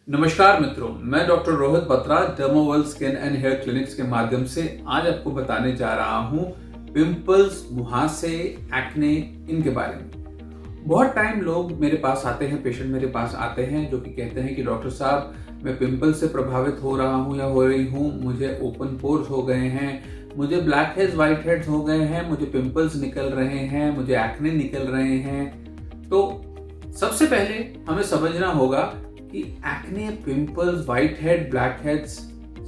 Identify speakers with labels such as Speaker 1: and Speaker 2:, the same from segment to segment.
Speaker 1: नमस्कार मित्रों, मैं doctor Rohit Batra Dermaworld skin and hair clinics के माध्यम से आज आपको बताने जा रहा हूं पिंपल्स, मुहासे, एक्ने इनके बारे में। बहुत टाइम लोग मेरे पास आते हैं, पेशेंट मेरे पास आते हैं जो कि कहते हैं कि डॉक्टर साहब मैं पिंपल से प्रभावित हो रहा हूं या हो रही हूं, मुझे ओपन पोर्स हो गए हैं, मुझे ब्लैक हेड्स व्हाइट हेड्स हो गए हैं, मुझे पिंपल्स निकल रहे हैं, मुझे एक्ने निकल रहे हैं। तो सबसे पहले हमें समझना होगा कि acne, pimples, white head, black heads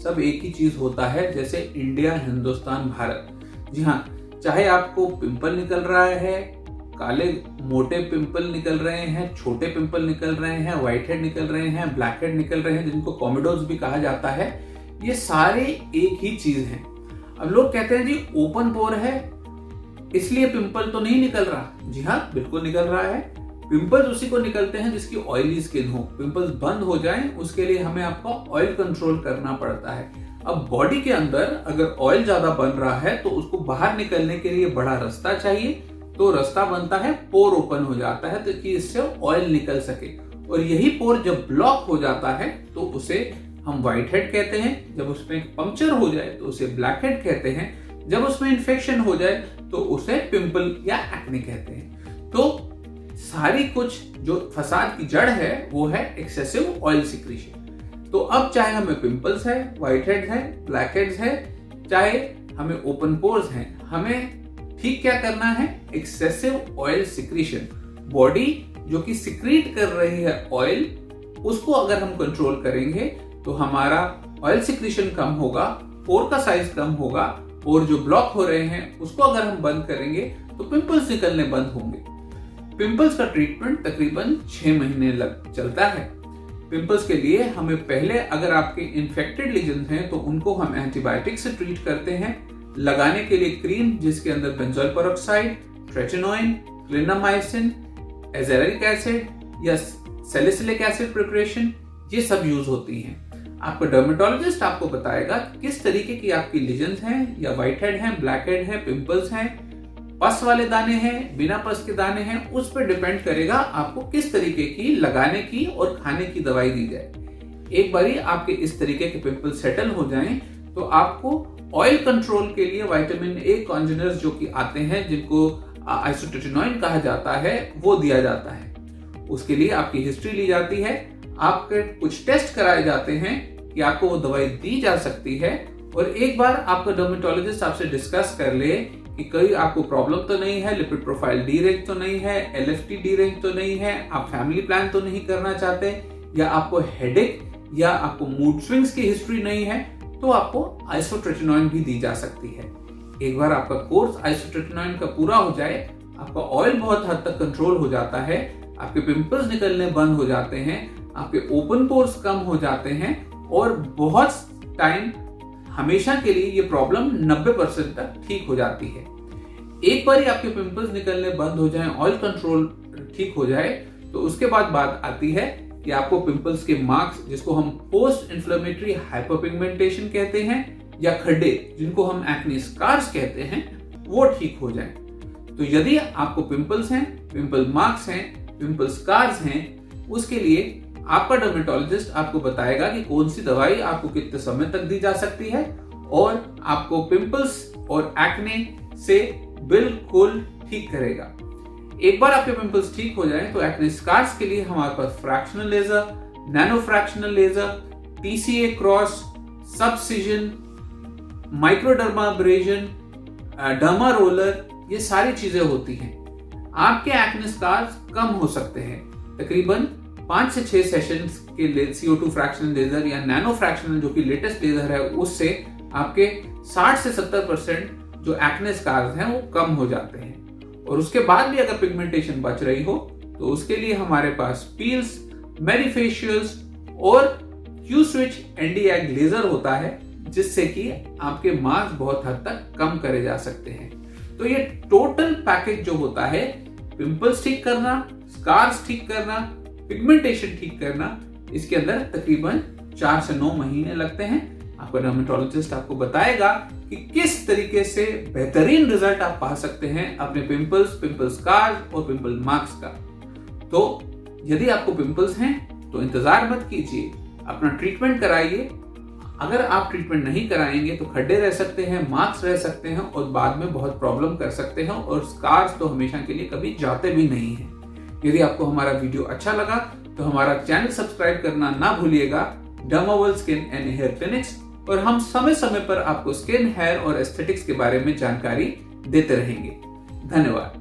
Speaker 1: सब एक ही चीज होता है, जैसे इंडिया, हिंदुस्तान, भारत। जी हाँ, चाहे आपको पिंपल निकल रहा है, काले मोटे पिंपल निकल रहे हैं, छोटे पिंपल निकल रहे हैं, व्हाइट हेड निकल रहे हैं, ब्लैक हेड निकल रहे हैं, जिनको कॉमिडोज भी कहा जाता है, ये सारे एक ही चीज हैं। अब लोग कहते हैं जी ओपन पोर है इसलिए पिंपल तो नहीं निकल रहा। जी हाँ, बिल्कुल निकल रहा है। पिंपल्स उसी को निकलते हैं जिसकी ऑयली स्किन हो। पिंपल्स बंद हो जाएं उसके लिए हमें आपका ऑयल कंट्रोल करना पड़ता है। अब बॉडी के अंदर अगर ऑयल ज्यादा बन रहा है तो उसको बाहर निकलने के लिए बड़ा रास्ता चाहिए, तो रास्ता बनता है, पोर ओपन हो जाता है ताकि इससे ऑयल निकल सके। और यही पोर जब ब्लॉक हो जाता है तो उसे हम व्हाइट हेड कहते हैं, जब उसमें पंक्चर हो जाए तो उसे ब्लैक हेड कहते हैं, जब उसमें इन्फेक्शन हो जाए तो उसे पिंपल या एक्ने कहते हैं। तो सारी कुछ जो फसाद की जड़ है वो है एक्सेसिव ऑयल सिक्रीशन। तो अब चाहे हमें पिंपल्स है, व्हाइट हेड्स है, ब्लैक हेड्स है, चाहे हमें ओपन पोर्स हैं, हमें ठीक क्या करना है? Excessive oil secretion. बॉडी जो कि सिक्रीट कर रही है ऑयल, उसको अगर हम कंट्रोल करेंगे तो हमारा ऑयल सिक्रीशन कम होगा, पोर का साइज कम होगा, और जो ब्लॉक हो रहे हैं उसको अगर हम बंद करेंगे तो पिंपल्स निकलने बंद होंगे। पिंपल्स का ट्रीटमेंट तकरीबन 6 महीने लग चलता है। पिंपल्स के लिए हमें पहले, अगर आपके इन्फेक्टेड लीजन हैं तो उनको हम एंटीबायोटिक से ट्रीट करते हैं। लगाने के लिए क्रीम जिसके अंदर बेंजोइल पेरोक्साइड, ट्रेचिनोइन, क्लिंडामाइसिन, एजेरिक एसिड या सैलिसिलिक एसिड प्रिपरेशन, ये सब यूज होती हैं। आपका डर्मेटोलॉजिस्ट आपको बताएगा किस तरीके की आपकी लीजन्स हैं, या व्हाइट हेड हैं, ब्लैक हेड हैं, पिंपल्स हैं, पस वाले दाने हैं, बिना पस के दाने हैं, उस पर डिपेंड करेगा आपको किस तरीके की लगाने की और खाने की दवाई दी जाए। एक बारी आपके इस तरीके के पिंपल सेटल हो जाएं तो आपको ऑयल कंट्रोल के लिए विटामिन ए कॉन्जुनेंट्स जो कि आते हैं, जिनको आइसोट्रेटिनोइन कहा जाता है, वो दिया जाता है। उसके लिए आपकी हिस्ट्री ली जाती है, आपके कुछ टेस्ट कराए जाते हैं कि आपको वो दवाई दी जा सकती है। और एक बार आपका डर्मेटोलॉजिस्ट आपसे डिस्कस कर ले कि कोई आपको प्रॉब्लम तो नहीं है, लिपिड प्रोफाइल डी रेंज तो नहीं है, एलएफटी डी रेंज तो नहीं है, आप फैमिली प्लान तो नहीं करना चाहते, या आपको हेडेक या आपको मूड स्विंग्स की हिस्ट्री नहीं है, तो आपको आइसोट्रेटिनोइन भी दी जा सकती है। एक बार आपका कोर्स आइसोट्रेटिनोइन का पूरा हो जाए, आपका ऑयल बहुत हद तक कंट्रोल हो जाता है, आपके पिंपल्स निकलने बंद हो जाते हैं, आपके ओपन पोर्स कम हो जाते हैं, और बहुत टाइम हमेशा के लिए ये प्रॉब्लम 90% तक ठीक हो जाती है। एक बार ही आपके पिंपल्स निकलने बंद हो जाएं, ऑयल कंट्रोल ठीक हो जाए, तो उसके बाद बात आती है कि आपको पिंपल्स के मार्क्स, जिसको हम पोस्ट इन्फ्लेमेटरी हाइपरपिगमेंटेशन कहते हैं, या खड्डे जिनको हम एक्ने स्कार्स कहते हैं, वो ठीक हो जाएं। तो यदि आपको पिंपल्स हैं, पिंपल मार्क्स हैं, पिंपल स्कार्स हैं, उसके लिए आपका डर्मेटोलॉजिस्ट आपको बताएगा कि कौन सी दवाई आपको कितने समय तक दी जा सकती है, और आपको पिंपल्स और एक्ने से बिल्कुल ठीक करेगा। एक बार आपके पिंपल्स ठीक हो जाएं तो एक्ने स्कार्स के लिए हमारे पास fractional laser, nano fractional laser, TCA cross, subcision, microdermabrasion, derma roller, ये सारी चीजें होती हैं। आपके एक्ने स्कार्स कम हो सकते हैं। तकरीबन 5 से 6 सेशंस के लिए CO2 फ्रैक्शनल लेजर या नैनो फ्रैक्शनल जो कि लेटेस्ट लेजर है, उससे आपके 60 से 70% जो एक्ने स्कार्स हैं वो कम हो जाते हैं। और उसके बाद भी अगर पिगमेंटेशन बच रही हो तो उसके लिए हमारे पास पील्स, मेडिफेशियल्स और Q switch anti age laser होता है, जिससे कि आपके मार्क्स बहुत हद तक कम करे जा सकते हैं। तो ये टोटल पैकेज जो होता है, पिंपल्स ठीक करना, स्कार्स ठीक करना, पिगमेंटेशन ठीक करना, इसके अंदर तकरीबन 4 से 9 महीने लगते हैं। आपका डर्मेटोलॉजिस्ट आपको बताएगा कि किस तरीके से बेहतरीन रिजल्ट आप पा सकते हैं अपने पिंपल्स, पिंपल स्कार्स और पिंपल मार्क्स का। तो यदि आपको पिंपल्स हैं तो इंतजार मत कीजिए, अपना ट्रीटमेंट कराइए। अगर आप ट्रीटमेंट नहीं कराएंगे तो खड्डे रह सकते हैं, मार्क्स रह सकते हैं और बाद में बहुत प्रॉब्लम कर सकते हैं और स्कार्स तो हमेशा के लिए कभी जाते भी नहीं हैं। यदि आपको हमारा वीडियो अच्छा लगा तो हमारा चैनल सब्सक्राइब करना ना भूलिएगा, डर्मावर्ल्ड स्किन एंड हेयर क्लिनिक्स, और हम समय समय पर आपको स्किन, हेयर और एस्थेटिक्स के बारे में जानकारी देते रहेंगे। धन्यवाद।